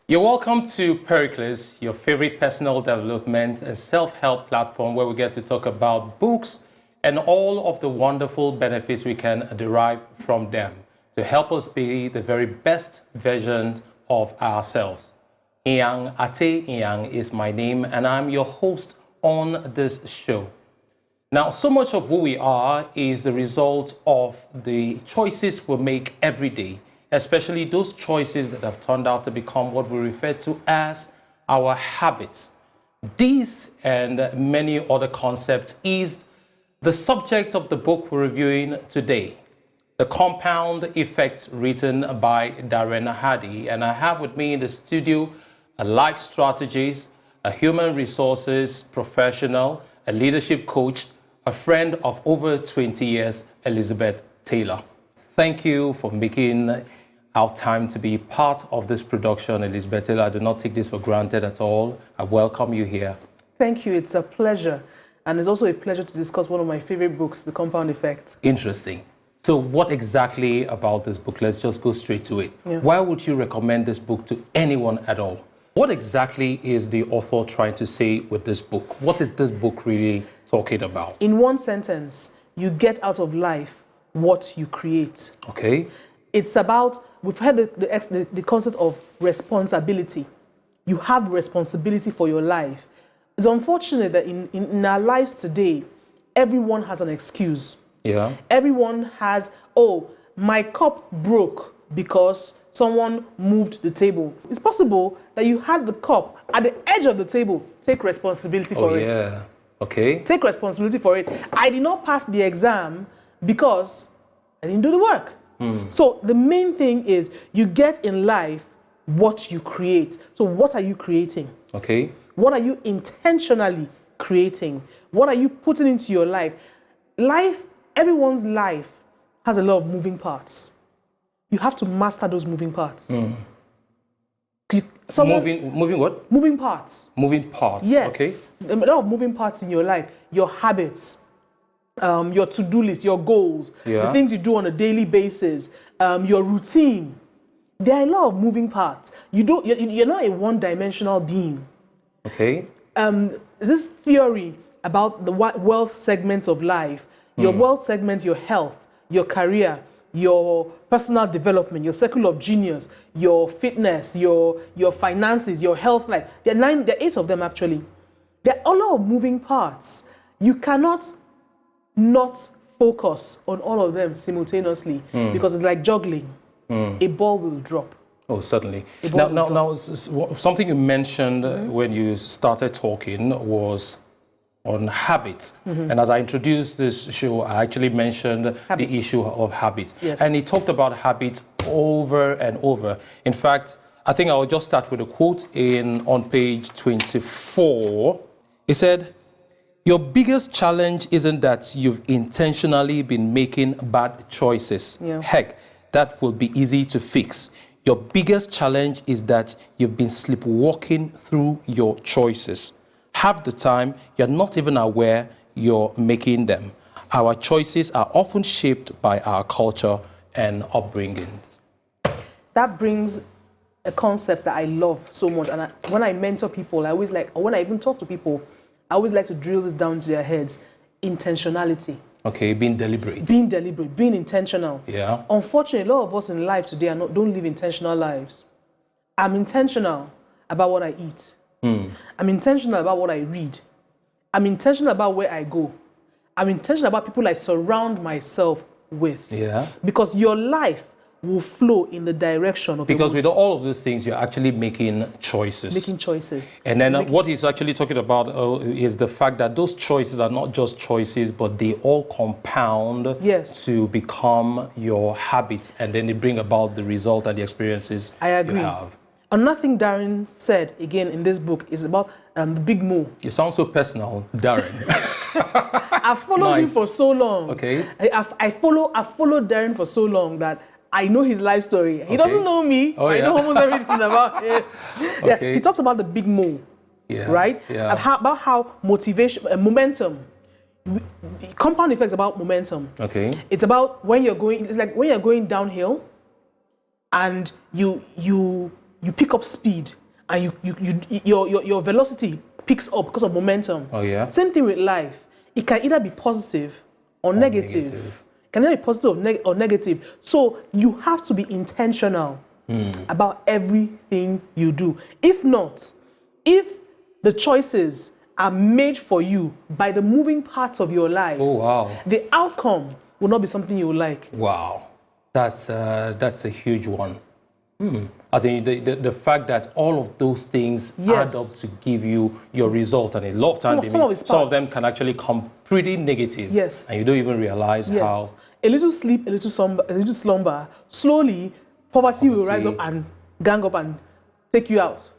You're welcome to Periclez, your favorite personal development and self-help platform where we get to talk about books and all of the wonderful benefits we can derive from them to help us be the very best version of ourselves. INYANG is my name and I'm your host on this show. Now, so much of who we are is the result of the choices we make every day, especially those choices that have turned out to become what we refer to as our habits. These and many other concepts is the subject of the book we're reviewing today, The Compound Effect, written by Darren Hardy. And I have with me in the studio a life strategist, a human resources professional, a leadership coach, a friend of over 20 years, Elizabeth Taylor. Thank you for making our time to be part of this production, Elizabeth Taylor. I do not take this for granted at all. I welcome you here. Thank you. It's a pleasure. And it's also a pleasure to discuss one of my favorite books, The Compound Effect. Interesting. So what exactly about this book? Let's just go straight to it. Yeah. Why would you recommend this book to anyone at all? What exactly is the author trying to say with this book? What is this book really talking about? In one sentence, you get out of life what you create. Okay. It's about, we've heard the concept of responsibility. You have responsibility for your life. It's unfortunate that in our lives today, everyone has an excuse. Yeah. Everyone has, oh, my cup broke because someone moved the table. It's possible that you had the cup at the edge of the table. Take responsibility for it. Yeah. Okay. Take responsibility for it. I did not pass the exam because I didn't do the work. So the main thing is you get in life what you create. So what are you creating? Okay. What are you intentionally creating? What are you putting into your life? Everyone's life has a lot of moving parts. You have to master those moving parts. Moving what? Moving parts. Moving parts. Yes. Okay. A lot of moving parts in your life. Your habits, your to-do list, your goals, Yeah. the things you do on a daily basis, your routine. There are a lot of moving parts. You're not a one-dimensional being. Okay. This theory about the wealth segments of life, your wealth segments, your health, your career, your personal development, your circle of genius, your fitness, your finances, your health life. There are 8 of them actually. There are a lot of moving parts. You cannot not focus on all of them simultaneously because it's like juggling. A ball will drop. Oh, certainly. Now, something you mentioned when you started talking was on habits. And as I introduced this show, I actually mentioned the issue of habits. Yes. And he talked about habits over and over. In fact, I think I'll just start with a quote on page 24. He said, "Your biggest challenge isn't that you've intentionally been making bad choices. Yeah. Heck, that will be easy to fix. Your biggest challenge is that you've been sleepwalking through your choices. Half the time, you're not even aware you're making them. Our choices are often shaped by our culture and upbringing." That brings a concept that I love so much. And when I mentor people, when I even talk to people, I always like to drill this down to their heads. Intentionality. Okay, being deliberate. Being deliberate, being intentional. Yeah. Unfortunately, a lot of us in life today don't live intentional lives. I'm intentional about what I eat. I'm intentional about what I read. I'm intentional about where I go. I'm intentional about people I surround myself with. Yeah. Because your life will flow in the direction of Because with all of those things, you're actually making choices. making choices. And then what he's actually talking about is the fact that those choices are not just choices, but they all compound Yes. to become your habits, and then they bring about the result and the experiences I agree. you have. Another thing Darren said again in this book is about the big move. You sound so personal, Darren. I've followed him Nice. for so long. Okay. I've followed Darren for so long that I know his life story. He doesn't know me. Oh, I yeah. know almost everything about him. Yeah, Okay. he talks about the big move, Yeah. right? Yeah. And about how motivation, momentum. Compound effects about momentum. Okay. It's about when you're going. It's like when you're going downhill, and you you pick up speed, and your velocity picks up because of momentum. Oh, yeah. Same thing with life. It can either be positive or negative. It can either be positive or negative. So you have to be intentional about everything you do. If not, if the choices are made for you by the moving parts of your life, oh, wow, the outcome will not be something you will like. Wow, that's a huge one. As in the fact that all of those things add up to give you your result, and a lot of times some of them can actually come pretty negative. Yes. And you don't even realize how. A little sleep, a little slumber, slowly poverty will rise up and gang up and take you out.